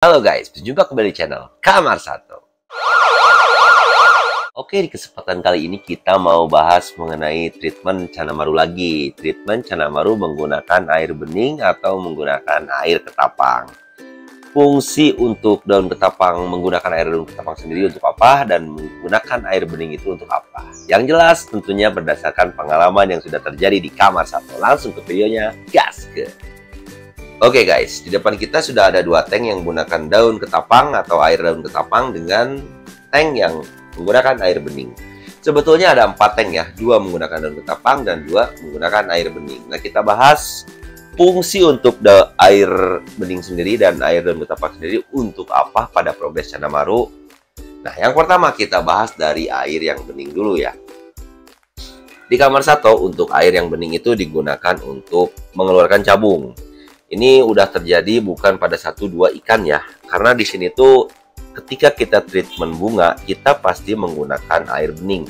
Halo guys, berjumpa kembali di channel Kamar Satu. Oke, di kesempatan kali ini kita mau bahas mengenai treatment Canamaru lagi. Treatment Canamaru menggunakan air bening atau menggunakan air ketapang. Fungsi untuk daun ketapang menggunakan air daun ketapang sendiri untuk apa dan menggunakan air bening itu untuk apa? Yang jelas tentunya berdasarkan pengalaman yang sudah terjadi di Kamar Satu. Langsung ke videonya, gas ke. Oke guys, di depan kita sudah ada dua tank yang menggunakan daun ketapang atau air daun ketapang dengan tank yang menggunakan air bening. Sebetulnya ada 4 tank ya, 2 menggunakan daun ketapang dan 2 menggunakan air bening. Nah, kita bahas fungsi untuk air bening sendiri dan air daun ketapang sendiri untuk apa pada progres Canamaru. Nah, yang pertama kita bahas dari air yang bening dulu ya. Di Kamar Satu untuk air yang bening itu digunakan untuk mengeluarkan cabung. Ini udah terjadi bukan pada 1-2 ikan ya, karena di sini tuh ketika kita treatment bunga, kita pasti menggunakan air bening.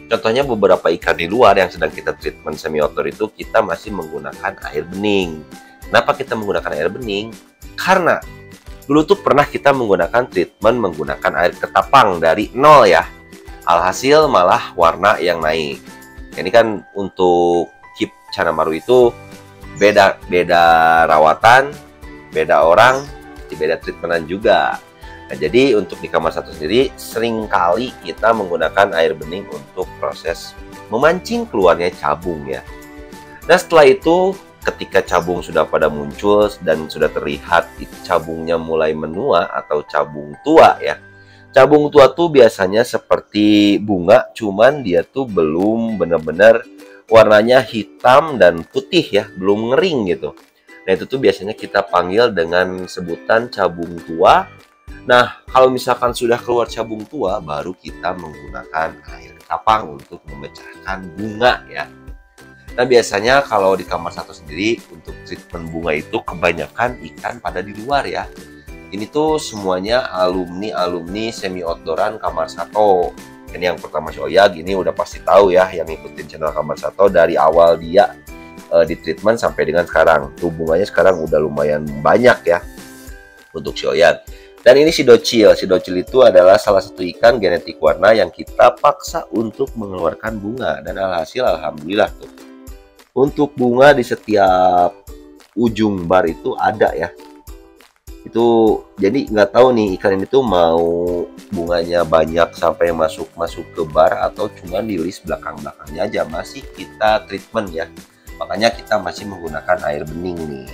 Contohnya beberapa ikan di luar yang sedang kita treatment semi outdoor itu kita masih menggunakan air bening. Kenapa kita menggunakan air bening? Karena dulu tuh pernah kita menggunakan treatment menggunakan air ketapang dari nol ya. Alhasil malah warna yang naik. Ini kan untuk keep Canamaru itu beda rawatan, beda orang, beda treatmentan juga. Nah, jadi untuk di Kamar Satu sendiri seringkali kita menggunakan air bening untuk proses memancing keluarnya cabung ya. Nah, setelah itu ketika cabung sudah pada muncul dan sudah terlihat cabungnya mulai menua atau cabung tua ya. Cabung tua tuh biasanya seperti bunga, cuman dia tuh belum benar-benar warnanya hitam dan putih ya, belum ngering gitu. Nah, itu tuh biasanya kita panggil dengan sebutan cabung tua. Nah, kalau misalkan sudah keluar cabung tua, baru kita menggunakan air ketapang untuk memecahkan bunga ya. Nah, biasanya kalau di Kamar Satu sendiri untuk treatment bunga itu kebanyakan ikan pada di luar ya. Ini tuh semuanya alumni semi outdooran Kamar Satu. Ini yang pertama si Oyag, ini udah pasti tahu ya yang ngikutin channel Kamar Satu dari awal dia di treatment sampai dengan sekarang. Hubungannya sekarang udah lumayan banyak ya untuk si Oyag. Dan ini si Docil. Si Docil itu adalah salah satu ikan genetik warna yang kita paksa untuk mengeluarkan bunga. Dan alhasil alhamdulillah tuh. Untuk bunga di setiap ujung bar itu ada ya. Itu jadi nggak tahu nih ikan ini tuh mau bunganya banyak sampai masuk ke bar atau cuma di list belakangnya aja, masih kita treatment ya, makanya kita masih menggunakan air bening nih.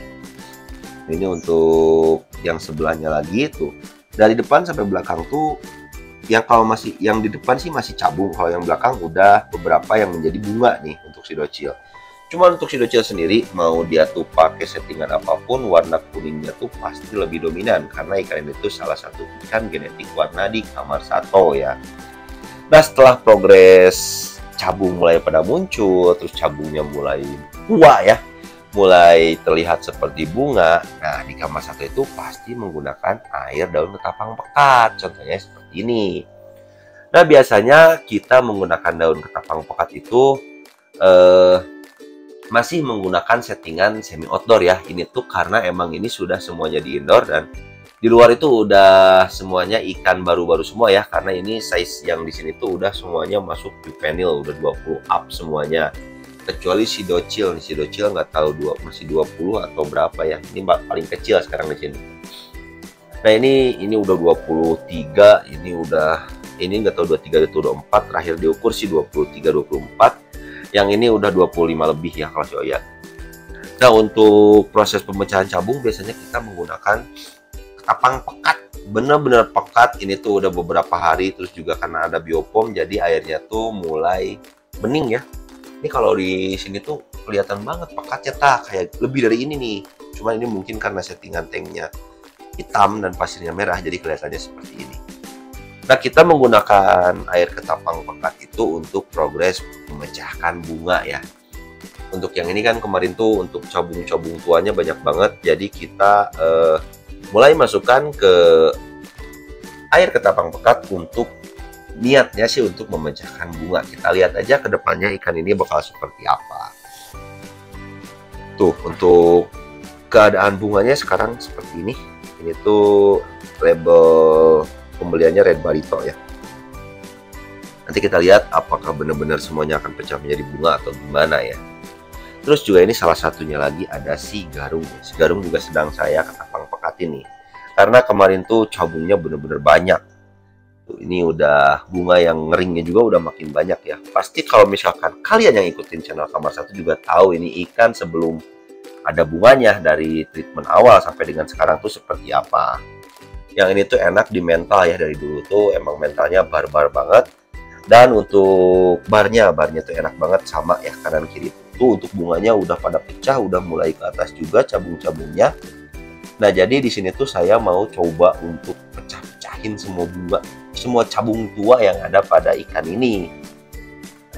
Ini untuk yang sebelahnya lagi tuh, dari depan sampai belakang tuh yang kalau masih yang di depan sih masih cabung, kalau yang belakang udah beberapa yang menjadi bunga nih untuk si Docil. Cuma untuk si Docil sendiri, mau dia tuh pakai settingan apapun, warna kuningnya tuh pasti lebih dominan. Karena ikan ini tuh salah satu ikan genetik warna di Kamar Satu ya. Nah, setelah progres cabung mulai pada muncul, terus cabungnya mulai tua ya, mulai terlihat seperti bunga. Nah, di Kamar Satu itu pasti menggunakan air daun ketapang pekat. Contohnya seperti ini. Nah, biasanya kita menggunakan daun ketapang pekat itu masih menggunakan settingan semi outdoor ya. Ini tuh karena emang ini sudah semuanya di indoor dan di luar itu udah semuanya ikan baru-baru semua ya, karena ini size yang di sini tuh udah semuanya masuk juvenil, udah 20 up semuanya. Kecuali si Docil, si Docil nggak tahu masih 20 atau berapa ya. Ini paling kecil sekarang di sini. Nah, ini udah 23, ini nggak tahu 23 atau 24, terakhir diukur sih 23 24. Yang ini udah 25 lebih ya kalau si Oyag. Nah, untuk proses pemecahan cabung biasanya kita menggunakan ketapang pekat. Bener-bener pekat, ini tuh udah beberapa hari, terus juga karena ada biopom jadi airnya tuh mulai bening ya. Ini kalau di sini tuh kelihatan banget pekatnya kayak lebih dari ini nih. Cuma ini mungkin karena settingan tanknya hitam dan pasirnya merah jadi kelihatannya seperti ini. Nah, kita menggunakan air ketapang pekat itu untuk progres memecahkan bunga ya. Untuk yang ini kan kemarin tuh untuk cabung-cabung tuanya banyak banget, jadi kita mulai masukkan ke air ketapang pekat untuk niatnya sih untuk memecahkan bunga. Kita lihat aja ke depannya ikan ini bakal seperti apa. Tuh, untuk keadaan bunganya sekarang seperti ini Ini tuh label pembeliannya Red Barito ya. Nanti kita lihat apakah benar-benar semuanya akan pecah menjadi bunga atau gimana ya. Terus juga ini salah satunya lagi ada si Garung. Si Garung juga sedang saya ketapang pekatin nih. Karena kemarin tuh cabungnya bener-bener banyak. Tuh, ini udah bunga yang ngeringnya juga udah makin banyak ya. Pasti kalau misalkan kalian yang ikutin channel Kamar Satu juga tahu ini ikan sebelum ada bunganya dari treatment awal sampai dengan sekarang tuh seperti apa. Yang ini tuh enak di mental ya, dari dulu tuh emang mentalnya barbar banget. Dan untuk barnya tuh enak banget sama ya, kanan kiri tuh untuk bunganya udah pada pecah, udah mulai ke atas juga cabung-cabungnya. Nah jadi di sini tuh saya mau coba untuk pecah-pecahin semua bunga, semua cabung tua yang ada pada ikan ini.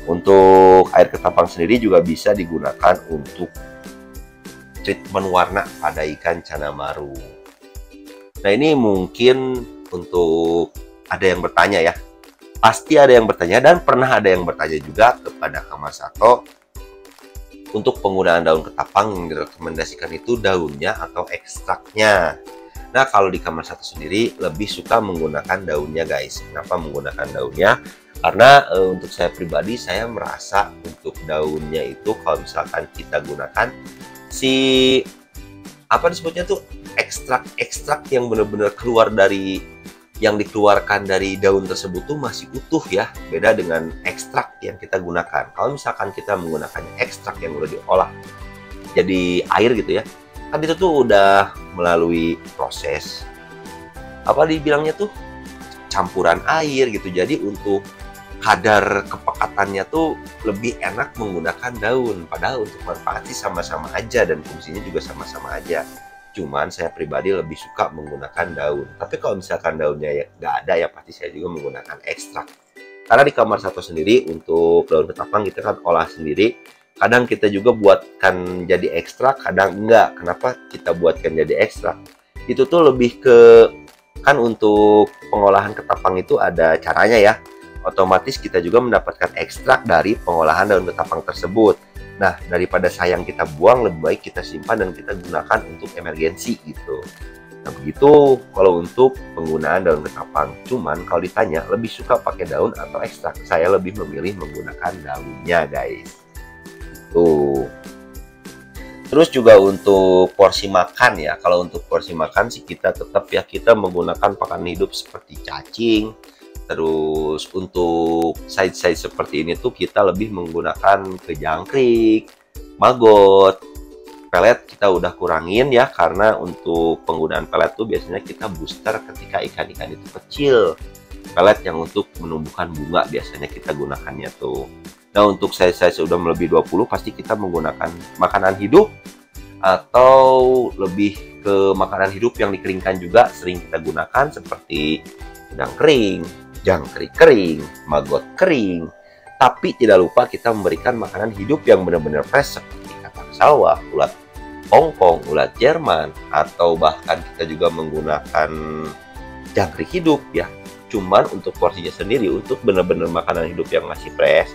Untuk air ketapang sendiri juga bisa digunakan untuk treatment warna pada ikan Canamaru. Nah ini mungkin untuk ada yang bertanya ya. Pasti ada yang bertanya dan pernah ada yang bertanya juga kepada Kamar Sato untuk penggunaan daun ketapang yang direkomendasikan itu daunnya atau ekstraknya. Nah kalau di Kamar Sato sendiri lebih suka menggunakan daunnya guys. Kenapa menggunakan daunnya? Karena untuk saya pribadi saya merasa untuk daunnya itu kalau misalkan kita gunakan si apa disebutnya tuh ekstrak yang benar-benar keluar dari yang dikeluarkan dari daun tersebut tuh masih utuh ya, beda dengan ekstrak yang kita gunakan. Kalau misalkan kita menggunakan ekstrak yang udah diolah jadi air gitu ya, kan itu tuh udah melalui proses apa dibilangnya tuh campuran air gitu. Jadi untuk kadar kepekatannya tuh lebih enak menggunakan daun, padahal untuk manfaat sih sama-sama aja dan fungsinya juga sama-sama aja. Cuman saya pribadi lebih suka menggunakan daun. Tapi kalau misalkan daunnya ya nggak ada ya pasti saya juga menggunakan ekstrak. Karena di Kamar Sato sendiri untuk daun ketapang kita kan olah sendiri. Kadang kita juga buatkan jadi ekstrak, kadang enggak. Kenapa kita buatkan jadi ekstrak? Itu tuh lebih ke, kan untuk pengolahan ketapang itu ada caranya ya. Otomatis kita juga mendapatkan ekstrak dari pengolahan daun ketapang tersebut. Nah, daripada sayang kita buang, lebih baik kita simpan dan kita gunakan untuk emergensi gitu. Nah, begitu kalau untuk penggunaan daun ketapang. Cuman kalau ditanya lebih suka pakai daun atau ekstrak, saya lebih memilih menggunakan daunnya, guys. Tuh. Terus juga untuk porsi makan ya. Kalau untuk porsi makan sih kita tetap ya kita menggunakan pakan hidup seperti cacing. Terus untuk side seperti ini tuh kita lebih menggunakan ke jangkrik, maggot, pelet kita udah kurangin ya, karena untuk penggunaan pelet tuh biasanya kita booster ketika ikan-ikan itu kecil. Pelet yang untuk menumbuhkan bunga biasanya kita gunakannya tuh. Nah untuk size udah melebihi 20 pasti kita menggunakan makanan hidup atau lebih ke makanan hidup yang dikeringkan juga sering kita gunakan seperti udang kering, jangkrik kering, maggot kering. Tapi tidak lupa kita memberikan makanan hidup yang benar-benar fresh seperti katak sawah, ulat Hongkong, ulat Jerman, atau bahkan kita juga menggunakan jangkrik hidup ya. Cuman untuk porsinya sendiri untuk benar-benar makanan hidup yang masih fresh,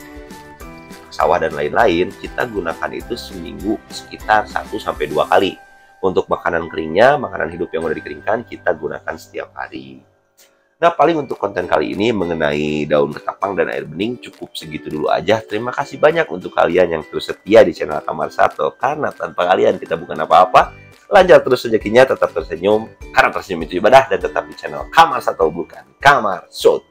sawah dan lain-lain, kita gunakan itu seminggu sekitar 1-2 kali. Untuk makanan keringnya, makanan hidup yang udah dikeringkan kita gunakan setiap hari. Nah, paling untuk konten kali ini mengenai daun ketapang dan air bening cukup segitu dulu aja. Terima kasih banyak untuk kalian yang terus setia di channel Kamar Sato. Karena tanpa kalian kita bukan apa-apa. Lancar terus rezekinya, tetap tersenyum. Karena tersenyum itu ibadah dan tetap di channel Kamar Sato bukan Kamar Sato.